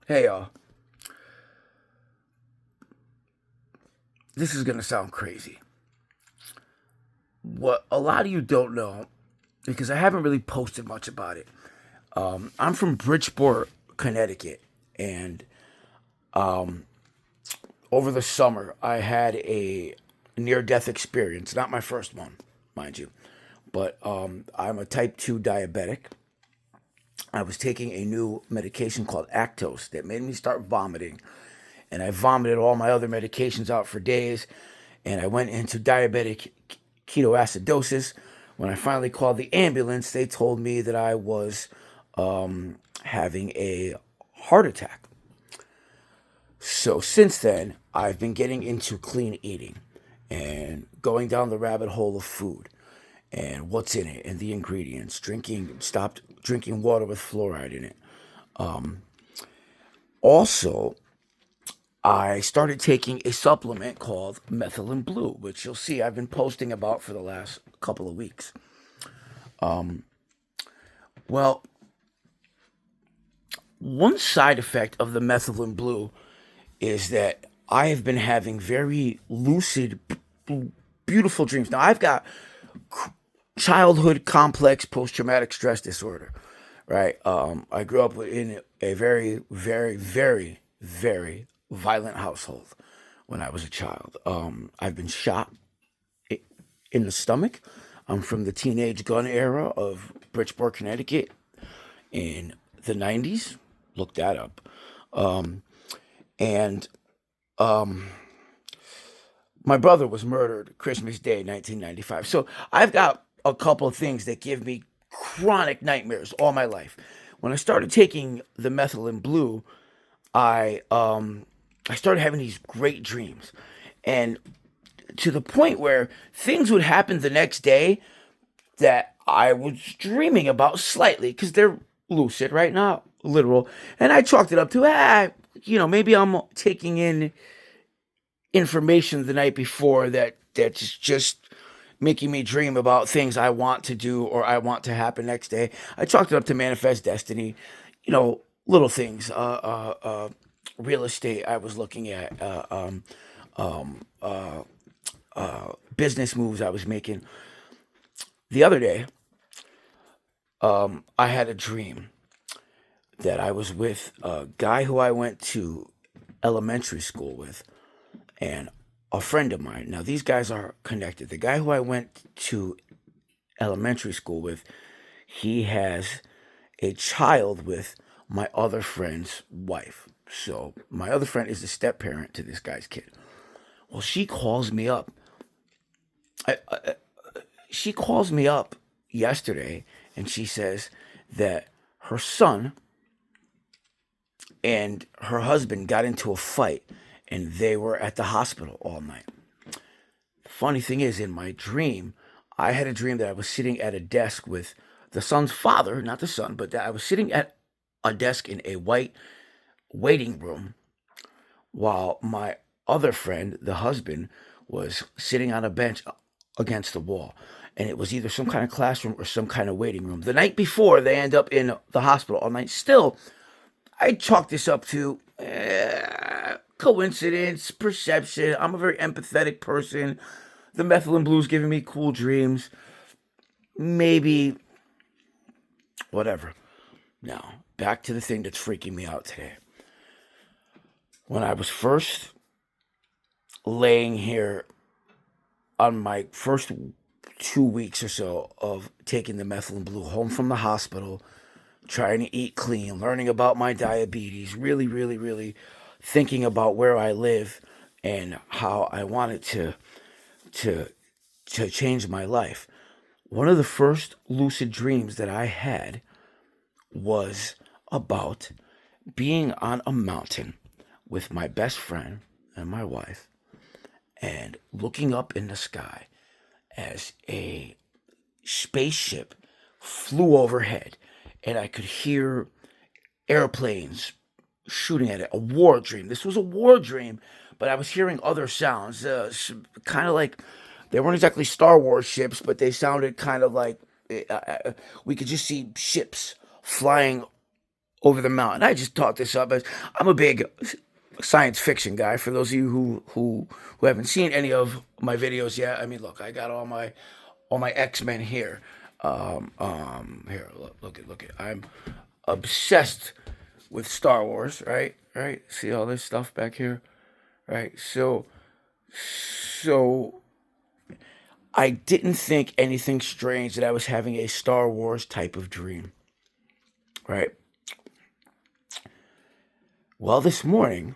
Hey, this is going to sound crazy. What a lot of you don't know, because I haven't really posted much about it, I'm from Bridgeport, Connecticut, and over the summer, I had a near death experience. Not my first one, mind you, but I'm a type 2 diabetic. I was taking a new medication called Actos that made me start vomiting, and I vomited all my other medications out for days, and I went into diabetic ketoacidosis. When I finally called the ambulance, they told me that I was having a heart attack. So since then, I've been getting into clean eating and going down the rabbit hole of food and what's in it and the ingredients. Stopped drinking water with fluoride in it. Also, I started taking a supplement called methylene blue, which you'll see I've been posting about for the last couple of weeks. Well, one side effect of the methylene blue is that I have been having very lucid, beautiful dreams. Now, I've got childhood complex post traumatic stress disorder, right? I grew up in a very, very, very, very violent household when I was a child. I've been shot in the stomach. I'm from the teenage gun era of Bridgeport, Connecticut in the 90s. Look that up. And my brother was murdered Christmas Day, 1995. So I've got a couple of things that give me chronic nightmares all my life. When I started taking the methylene blue, I started having these great dreams, and to the point where things would happen the next day that I was dreaming about slightly because they're lucid, right? Not literal. And I chalked it up to, maybe I'm taking in information the night before that's just making me dream about things I want to do or I want to happen next day. I chalked it up to manifest destiny, little things. Real estate I was looking at, um, uh, business moves I was making. The other day, I had a dream that I was with a guy who I went to elementary school with and a friend of mine. Now, these guys are connected. The guy who I went to elementary school with, he has a child with my other friend's wife. So, my other friend is the step parent to this guy's kid. Well, I, she calls me up yesterday and she says that her son and her husband got into a fight and they were at the hospital all night. The funny thing is, in my dream, I had a dream that I was sitting at a desk with the son's father, not the son, but that I was sitting at a desk in a white waiting room while my other friend, the husband, was sitting on a bench against the wall. And it was either some kind of classroom or some kind of waiting room. The night before, they end up in the hospital all night. Still, I chalk this up to coincidence, perception. I'm a very empathetic person. The methylene blue's giving me cool dreams. Maybe, whatever. Now, back to the thing that's freaking me out today. When I was first laying here on my first 2 weeks or so of taking the methylene blue home from the hospital, trying to eat clean, learning about my diabetes, really, really, really thinking about where I live and how I wanted to change my life. One of the first lucid dreams that I had was about being on a mountain with my best friend and my wife and looking up in the sky as a spaceship flew overhead and I could hear airplanes shooting at it. A war dream. This was a war dream, but I was hearing other sounds, kind of like they weren't exactly Star Wars ships, but they sounded kind of like we could just see ships flying over the mountain. I just taught this up as I'm a big science fiction guy. For those of you who haven't seen any of my videos yet, I mean, look, I got all my X-Men here. Here, look at. I'm obsessed with Star Wars, right? Right? See all this stuff back here, right? So I didn't think anything strange that I was having a Star Wars type of dream, right? Well, this morning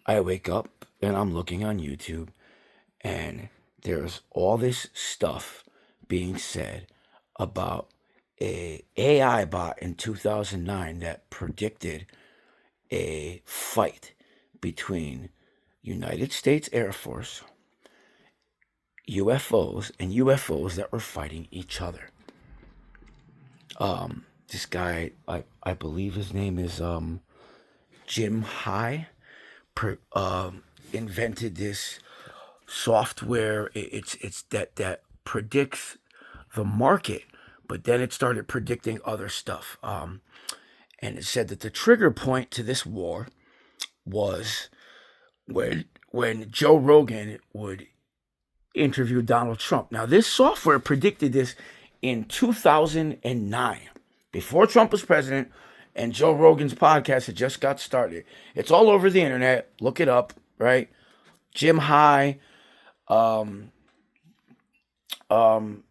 I wake up and I'm looking on YouTube, and there's all this stuff being said about a AI bot in 2009 that predicted a fight between United States Air Force, UFOs, and UFOs that were fighting each other. This guy, I believe his name is Jim Highon, invented this software. It's that predicts the market, but then it started predicting other stuff. And it said that the trigger point to this war was when Joe Rogan would interview Donald Trump. Now, this software predicted this in 2009, before Trump was president, and Joe Rogan's podcast had just got started. It's all over the internet. Look it up, right? Jim High, um, um,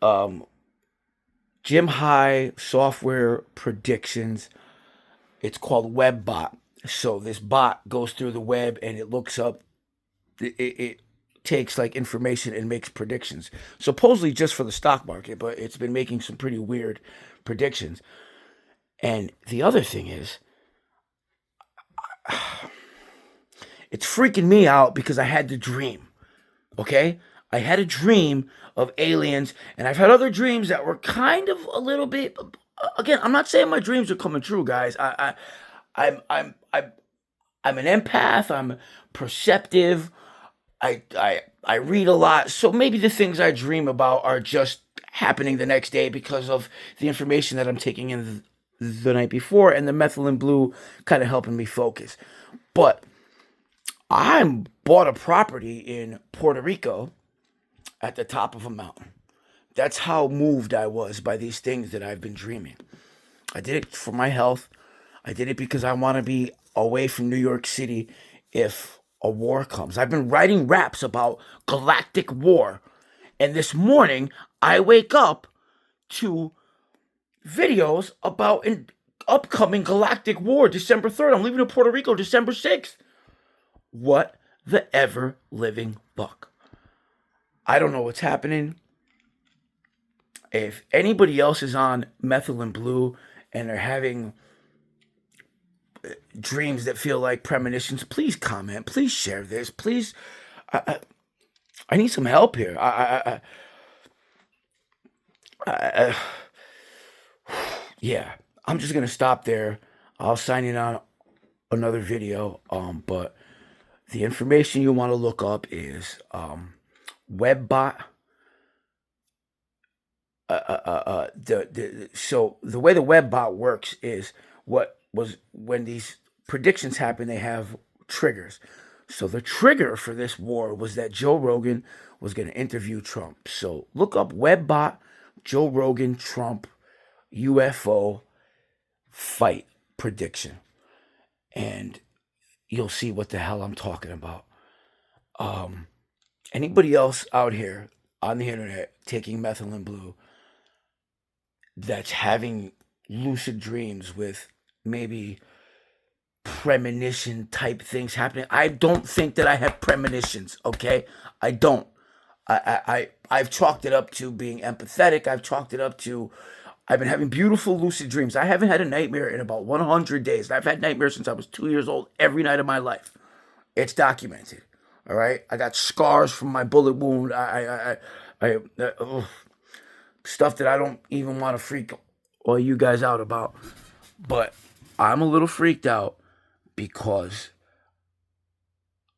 um, Jim High software predictions. It's called Webbot. So this bot goes through the web and it looks up. It takes like information and makes predictions. Supposedly just for the stock market, but it's been making some pretty weird predictions. And the other thing is, it's freaking me out because I had the dream. Okay? I had a dream of aliens, and I've had other dreams that were kind of a little bit. Again, I'm not saying my dreams are coming true, guys. I'm an empath. I'm perceptive. I read a lot, so maybe the things I dream about are just happening the next day because of the information that I'm taking in the night before, and the methylene blue kind of helping me focus. But I bought a property in Puerto Rico at the top of a mountain. That's how moved I was by these things that I've been dreaming. I did it for my health. I did it because I want to be away from New York City if a war comes. I've been writing raps about galactic war. And this morning, I wake up to videos about an upcoming galactic war, December 3rd. I'm leaving to Puerto Rico December 6th. What the ever living fuck? I don't know what's happening. If anybody else is on methylene blue and they're having dreams that feel like premonitions, please comment. Please share this. Please, I need some help here. Yeah, I'm just gonna stop there. I'll sign in on another video. But the information you want to look up is Webbot. So the way the Webbot works is what was when these predictions happen, they have triggers. So the trigger for this war was that Joe Rogan was going to interview Trump. So look up Webbot, Joe Rogan, Trump, UFO fight prediction, and you'll see what the hell I'm talking about. Anybody else out here on the internet taking methylene blue that's having lucid dreams with maybe premonition type things happening? I don't think that I have premonitions, okay? I don't. I've chalked it up to being empathetic. I've chalked it up to I've been having beautiful lucid dreams. I haven't had a nightmare in about 100 days. I've had nightmares since I was 2 years old every night of my life. It's documented. All right? I got scars from my bullet wound. Stuff that I don't even want to freak all you guys out about. But I'm a little freaked out because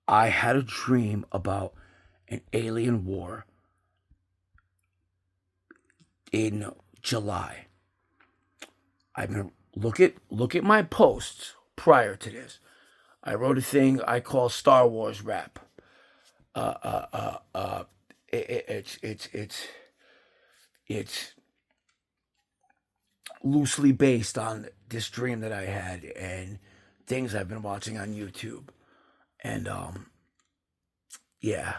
I had a dream about an alien war in July. I've been look at my posts prior to this. I wrote a thing I call Star Wars rap. It's loosely based on this dream that I had and things I've been watching on YouTube. And yeah.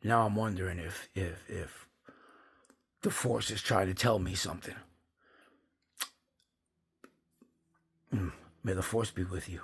Now I'm wondering if the Force is trying to tell me something. May the Force be with you.